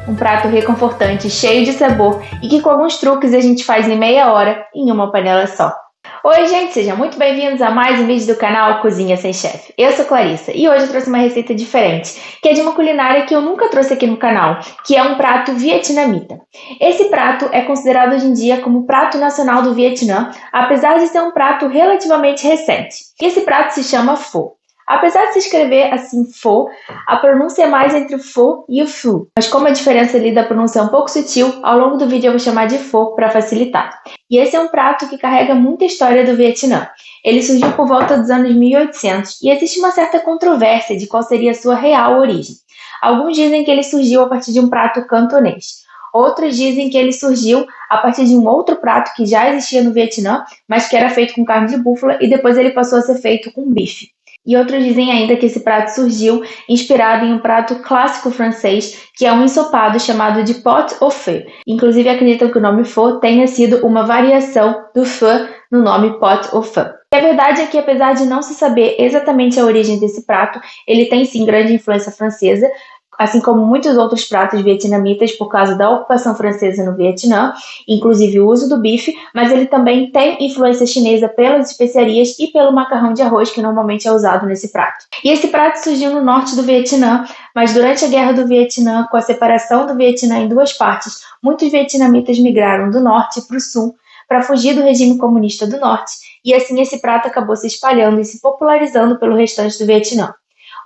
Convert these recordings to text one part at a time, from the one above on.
um prato reconfortante, cheio de sabor e que com alguns truques a gente faz em meia hora em uma panela só. Oi gente, sejam muito bem-vindos a mais um vídeo do canal Cozinha Sem Chefe. Eu sou Clarissa e hoje eu trouxe uma receita diferente, que é de uma culinária que eu nunca trouxe aqui no canal, que é um prato vietnamita. Esse prato é considerado hoje em dia como o prato nacional do Vietnã, apesar de ser um prato relativamente recente. Esse prato se chama pho. Apesar de se escrever assim pho, a pronúncia é mais entre o pho e o phu. Mas como a diferença ali da pronúncia é um pouco sutil, ao longo do vídeo eu vou chamar de pho para facilitar. E esse é um prato que carrega muita história do Vietnã. Ele surgiu por volta dos anos 1800 e existe uma certa controvérsia de qual seria a sua real origem. Alguns dizem que ele surgiu a partir de um prato cantonês. Outros dizem que ele surgiu a partir de um outro prato que já existia no Vietnã, mas que era feito com carne de búfala e depois ele passou a ser feito com bife. E outros dizem ainda que esse prato surgiu inspirado em um prato clássico francês, que é um ensopado chamado de pot au feu. Inclusive acreditam que o nome pho tenha sido uma variação do feu no nome pot au feu. E a verdade é que, apesar de não se saber exatamente a origem desse prato, ele tem sim grande influência francesa, assim como muitos outros pratos vietnamitas por causa da ocupação francesa no Vietnã, inclusive o uso do bife, mas ele também tem influência chinesa pelas especiarias e pelo macarrão de arroz que normalmente é usado nesse prato. E esse prato surgiu no norte do Vietnã, mas durante a Guerra do Vietnã, com a separação do Vietnã em duas partes, muitos vietnamitas migraram do norte para o sul para fugir do regime comunista do norte, e assim esse prato acabou se espalhando e se popularizando pelo restante do Vietnã.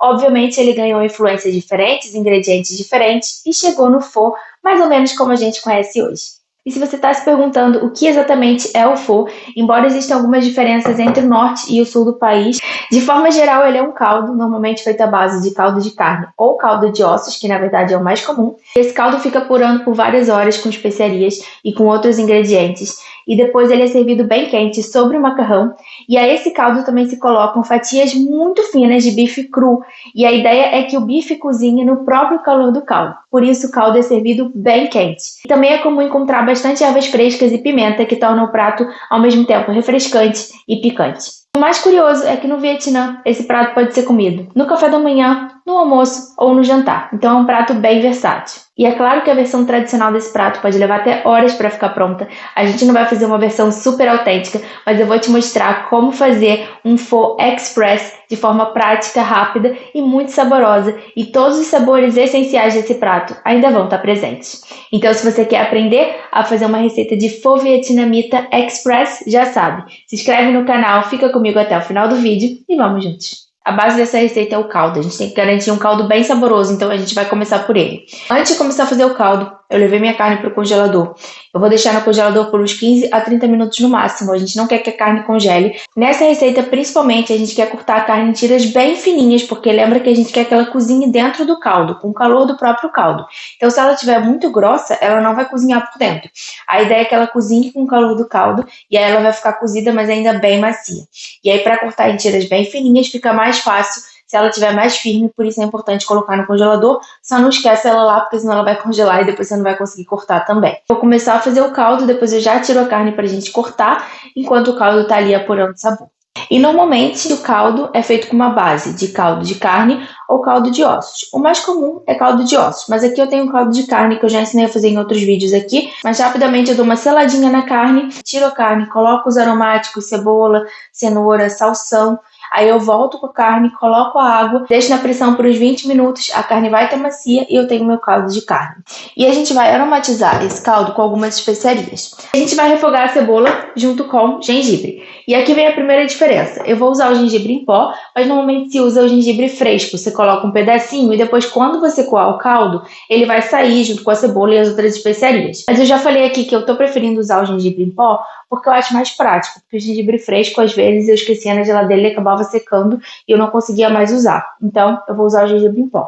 Obviamente ele ganhou influências diferentes, ingredientes diferentes e chegou no pho mais ou menos como a gente conhece hoje. E se você está se perguntando o que exatamente é o pho, embora existam algumas diferenças entre o norte e o sul do país, de forma geral ele é um caldo, normalmente feito à base de caldo de carne ou caldo de ossos, que na verdade é o mais comum. Esse caldo fica apurando por várias horas com especiarias e com outros ingredientes, e depois ele é servido bem quente sobre o macarrão, e a esse caldo também se colocam fatias muito finas de bife cru, e a ideia é que o bife cozinhe no próprio calor do caldo, por isso o caldo é servido bem quente. E também é comum encontrar bastante ervas frescas e pimenta que tornam o prato ao mesmo tempo refrescante e picante. O mais curioso é que no Vietnã esse prato pode ser comido no café da manhã, no almoço ou no jantar, então é um prato bem versátil. E é claro que a versão tradicional desse prato pode levar até horas para ficar pronta. A gente não vai fazer uma versão super autêntica, mas eu vou te mostrar como fazer um pho express de forma prática, rápida e muito saborosa. E todos os sabores essenciais desse prato ainda vão estar presentes. Então, se você quer aprender a fazer uma receita de pho vietnamita express, já sabe. Se inscreve no canal, fica comigo até o final do vídeo e vamos juntos. A base dessa receita é o caldo, a gente tem que garantir um caldo bem saboroso, então a gente vai começar por ele. Antes de começar a fazer o caldo, eu levei minha carne para o congelador. Eu vou deixar no congelador por uns 15 a 30 minutos no máximo, a gente não quer que a carne congele. Nessa receita, principalmente, a gente quer cortar a carne em tiras bem fininhas, porque lembra que a gente quer que ela cozinhe dentro do caldo, com o calor do próprio caldo. Então, se ela estiver muito grossa, ela não vai cozinhar por dentro. A ideia é que ela cozinhe com o calor do caldo, e aí ela vai ficar cozida, mas ainda bem macia. E aí, para cortar em tiras bem fininhas, fica mais fácil se ela estiver mais firme, por isso é importante colocar no congelador. Só não esquece ela lá, porque senão ela vai congelar e depois você não vai conseguir cortar também. Vou começar a fazer o caldo, depois eu já tiro a carne pra gente cortar, enquanto o caldo tá ali apurando sabor. E normalmente o caldo é feito com uma base de caldo de carne ou caldo de ossos. O mais comum é caldo de ossos, mas aqui eu tenho um caldo de carne que eu já ensinei a fazer em outros vídeos aqui. Mas rapidamente eu dou uma seladinha na carne, tiro a carne, coloco os aromáticos, cebola, cenoura, salsão. Aí eu volto com a carne, coloco a água, deixo na pressão por uns 20 minutos, a carne vai estar macia e eu tenho meu caldo de carne. E a gente vai aromatizar esse caldo com algumas especiarias. A gente vai refogar a cebola junto com gengibre. E aqui vem a primeira diferença. Eu vou usar o gengibre em pó, mas normalmente se usa o gengibre fresco. Você coloca um pedacinho e depois quando você coar o caldo, ele vai sair junto com a cebola e as outras especiarias. Mas eu já falei aqui que eu tô preferindo usar o gengibre em pó porque eu acho mais prático, porque o gengibre fresco, às vezes, eu esquecia na geladeira e acabava secando e eu não conseguia mais usar. Então, eu vou usar o gengibre em pó.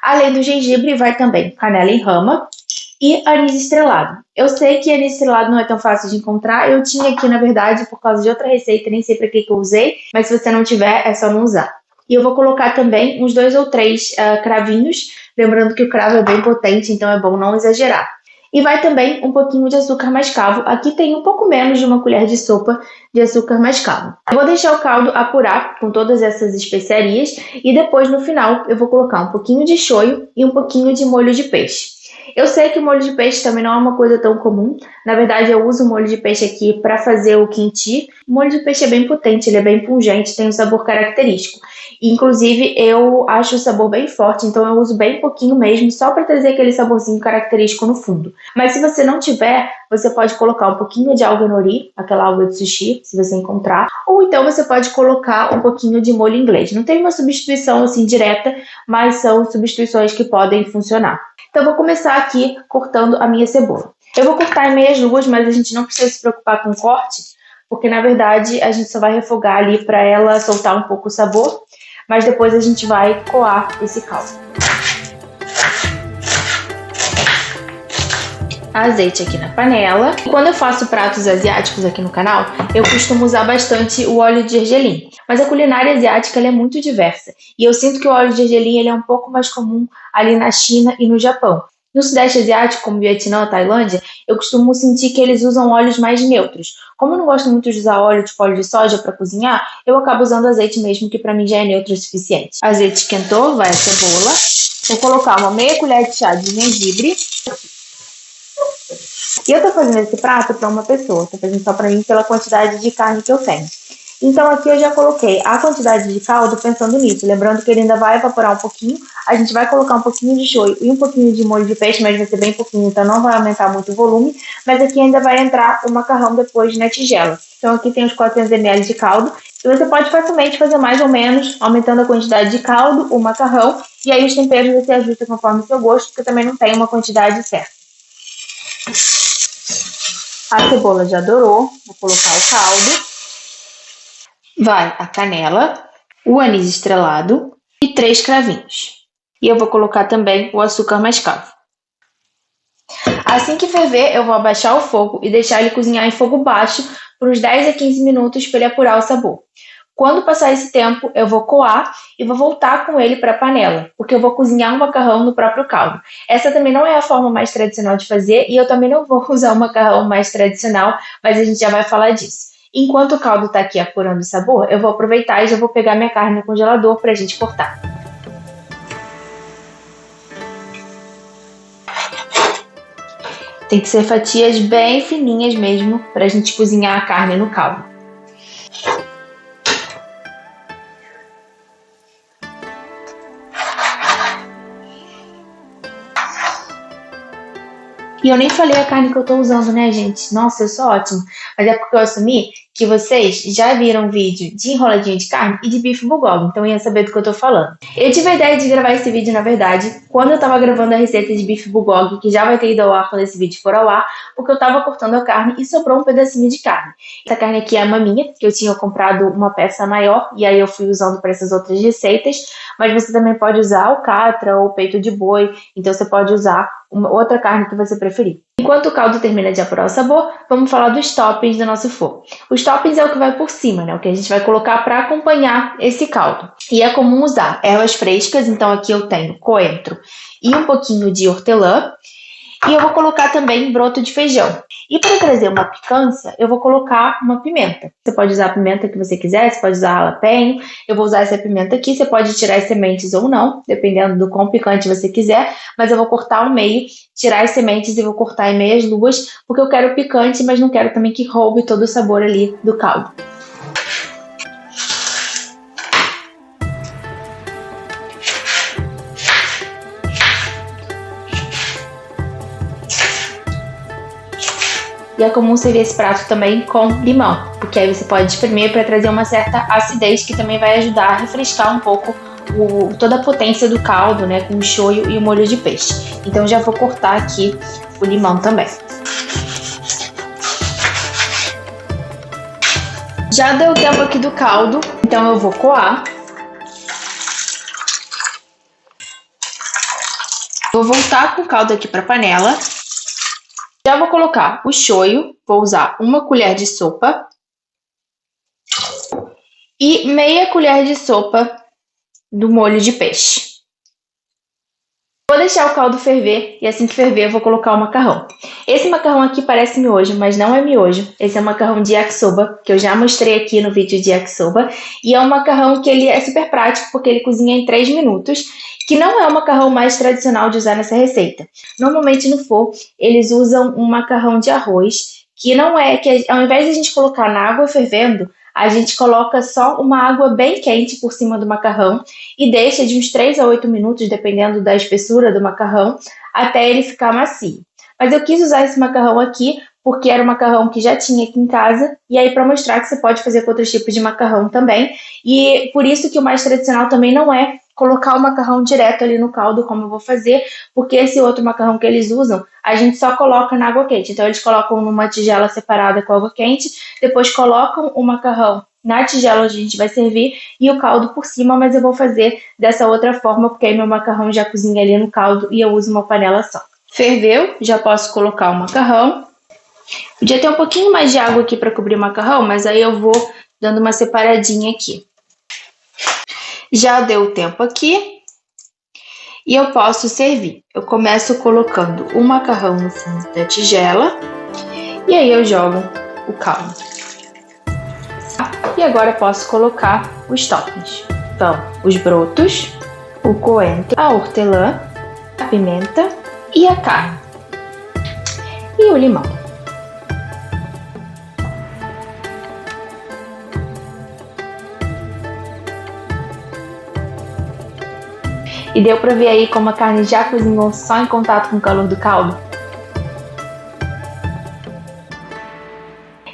Além do gengibre, vai também canela em rama e anis estrelado. Eu sei que anis estrelado não é tão fácil de encontrar, eu tinha aqui, na verdade, por causa de outra receita, nem sei para que eu usei, mas se você não tiver, é só não usar. E eu vou colocar também uns 2 ou 3 cravinhos, lembrando que o cravo é bem potente, então é bom não exagerar. E vai também um pouquinho de açúcar mascavo. Aqui tem um pouco menos de uma colher de sopa de açúcar mascavo. Eu vou deixar o caldo apurar com todas essas especiarias e depois no final eu vou colocar um pouquinho de shoyu e um pouquinho de molho de peixe. Eu sei que o molho de peixe também não é uma coisa tão comum. Na verdade, eu uso o molho de peixe aqui para fazer o kimchi. O molho de peixe é bem potente, ele é bem pungente, tem um sabor característico. Inclusive, eu acho o sabor bem forte, então eu uso bem pouquinho mesmo, só para trazer aquele saborzinho característico no fundo. Mas se você não tiver, você pode colocar um pouquinho de alga nori, aquela alga de sushi, se você encontrar, ou então você pode colocar um pouquinho de molho inglês. Não tem uma substituição assim direta, mas são substituições que podem funcionar. Então eu vou começar aqui cortando a minha cebola. Eu vou cortar em meias luas, mas a gente não precisa se preocupar com o corte, porque na verdade a gente só vai refogar ali para ela soltar um pouco o sabor, mas depois a gente vai coar esse caldo. Azeite aqui na panela. Quando eu faço pratos asiáticos aqui no canal, eu costumo usar bastante o óleo de gergelim. Mas a culinária asiática ela é muito diversa. E eu sinto que o óleo de gergelim ele é um pouco mais comum ali na China e no Japão. No Sudeste Asiático, como Vietnã, Tailândia, eu costumo sentir que eles usam óleos mais neutros. Como eu não gosto muito de usar óleo, tipo óleo de soja para cozinhar, eu acabo usando azeite mesmo, que para mim já é neutro o suficiente. O azeite esquentou, vai a cebola. Vou colocar uma meia colher de chá de gengibre. E eu tô fazendo esse prato para uma pessoa, tô fazendo só para mim pela quantidade de carne que eu tenho. Então aqui eu já coloquei a quantidade de caldo pensando nisso, lembrando que ele ainda vai evaporar um pouquinho, a gente vai colocar um pouquinho de shoyu e um pouquinho de molho de peixe, mas vai ser bem pouquinho, então não vai aumentar muito o volume, mas aqui ainda vai entrar o macarrão depois na tigela. Então aqui tem os 400 ml de caldo, e você pode facilmente fazer mais ou menos, aumentando a quantidade de caldo, o macarrão, e aí os temperos você ajusta conforme o seu gosto, porque também não tem uma quantidade certa. A cebola já dourou, vou colocar o caldo. Vai a canela, o anis estrelado e 3 cravinhos. E eu vou colocar também o açúcar mascavo. Assim que ferver, eu vou abaixar o fogo e deixar ele cozinhar em fogo baixo por uns 10 a 15 minutos para ele apurar o sabor. Quando passar esse tempo, eu vou coar e vou voltar com ele para a panela, porque eu vou cozinhar o macarrão no próprio caldo. Essa também não é a forma mais tradicional de fazer e eu também não vou usar o macarrão mais tradicional, mas a gente já vai falar disso. Enquanto o caldo está aqui apurando o sabor, eu vou aproveitar e já vou pegar minha carne no congelador para a gente cortar. Tem que ser fatias bem fininhas mesmo para a gente cozinhar a carne no caldo. E eu nem falei a carne que eu tô usando, né, gente? Nossa, eu sou ótima. Mas é porque eu assumi que vocês já viram vídeo de enroladinha de carne e de bife bulgogi, então ia saber do que eu tô falando. Eu tive a ideia de gravar esse vídeo, na verdade, quando eu tava gravando a receita de bife bulgogi, que já vai ter ido ao ar quando esse vídeo for ao ar, porque eu tava cortando a carne e sobrou um pedacinho de carne. Essa carne aqui é a maminha, que eu tinha comprado uma peça maior, e aí eu fui usando para essas outras receitas, mas você também pode usar alcatra ou peito de boi, então você pode usar uma outra carne que você preferir. Enquanto o caldo termina de apurar o sabor, vamos falar dos toppings do nosso forno. Os toppings é o que vai por cima, né? O que a gente vai colocar para acompanhar esse caldo. E é comum usar ervas frescas, então aqui eu tenho coentro e um pouquinho de hortelã. E eu vou colocar também broto de feijão. E para trazer uma picância, eu vou colocar uma pimenta. Você pode usar a pimenta que você quiser, você pode usar jalapeno. Eu vou usar essa pimenta aqui, você pode tirar as sementes ou não, dependendo do quão picante você quiser. Mas eu vou cortar ao meio, tirar as sementes e vou cortar em meias luas, porque eu quero picante, mas não quero também que roube todo o sabor ali do caldo. E é comum servir esse prato também com limão, porque aí você pode espremer para trazer uma certa acidez que também vai ajudar a refrescar um pouco toda a potência do caldo, né, com o shoyu e o molho de peixe. Então já vou cortar aqui o limão também. Já deu tempo aqui do caldo, então eu vou coar. Vou voltar com o caldo aqui para a panela. Já vou colocar o shoyu, vou usar uma colher de sopa e meia colher de sopa do molho de peixe. Vou deixar o caldo ferver e assim que ferver eu vou colocar o macarrão. Esse macarrão aqui parece miojo, mas não é miojo. Esse é um macarrão de yakisoba, que eu já mostrei aqui no vídeo de yakisoba. E é um macarrão que ele é super prático, porque ele cozinha em 3 minutos, que não é o macarrão mais tradicional de usar nessa receita. Normalmente no Pho, eles usam um macarrão de arroz, que não é, que ao invés de a gente colocar na água fervendo, a gente coloca só uma água bem quente por cima do macarrão e deixa de uns 3 a 8 minutos, dependendo da espessura do macarrão, até ele ficar macio. Mas eu quis usar esse macarrão aqui porque era um macarrão que já tinha aqui em casa, e aí para mostrar que você pode fazer com outros tipos de macarrão também. E por isso que o mais tradicional também não é colocar o macarrão direto ali no caldo, como eu vou fazer, porque esse outro macarrão que eles usam, a gente só coloca na água quente. Então eles colocam numa tigela separada com água quente, depois colocam o macarrão na tigela onde a gente vai servir e o caldo por cima, mas eu vou fazer dessa outra forma, porque aí meu macarrão já cozinha ali no caldo e eu uso uma panela só. Ferveu, já posso colocar o macarrão. Podia ter um pouquinho mais de água aqui para cobrir o macarrão, mas aí eu vou dando uma separadinha aqui. Já deu o tempo aqui e eu posso servir. Eu começo colocando o macarrão no fundo da tigela e aí eu jogo o caldo. E agora eu posso colocar os toppings. Então, os brotos, o coentro, a hortelã, a pimenta e a carne. E o limão. E deu pra ver aí como a carne já cozinhou só em contato com o calor do caldo?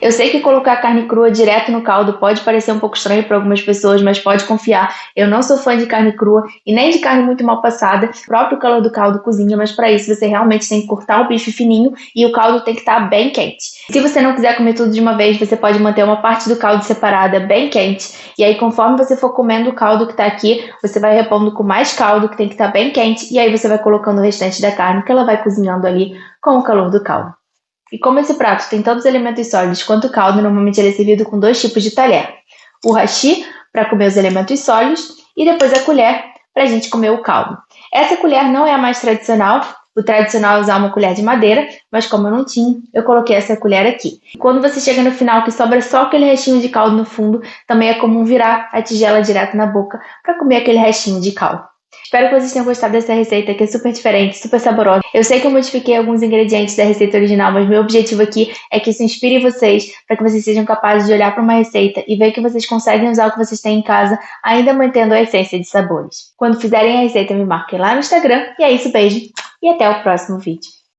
Eu sei que colocar a carne crua direto no caldo pode parecer um pouco estranho para algumas pessoas, mas pode confiar, eu não sou fã de carne crua e nem de carne muito mal passada. O próprio calor do caldo cozinha, mas para isso você realmente tem que cortar o bife fininho e o caldo tem que estar bem quente. Se você não quiser comer tudo de uma vez, você pode manter uma parte do caldo separada bem quente, e aí conforme você for comendo o caldo que está aqui, você vai repondo com mais caldo que tem que estar bem quente, e aí você vai colocando o restante da carne que ela vai cozinhando ali com o calor do caldo. E como esse prato tem tantos elementos sólidos quanto o caldo, normalmente ele é servido com 2 tipos de talher. O hashi, para comer os elementos sólidos, e depois a colher, para a gente comer o caldo. Essa colher não é a mais tradicional, o tradicional é usar uma colher de madeira, mas como eu não tinha, eu coloquei essa colher aqui. E quando você chega no final que sobra só aquele restinho de caldo no fundo, também é comum virar a tigela direto na boca para comer aquele restinho de caldo. Espero que vocês tenham gostado dessa receita, que é super diferente, super saborosa. Eu sei que eu modifiquei alguns ingredientes da receita original, mas meu objetivo aqui é que isso inspire vocês, para que vocês sejam capazes de olhar para uma receita e ver que vocês conseguem usar o que vocês têm em casa, ainda mantendo a essência de sabores. Quando fizerem a receita, me marquem lá no Instagram. E é isso, beijo e até o próximo vídeo.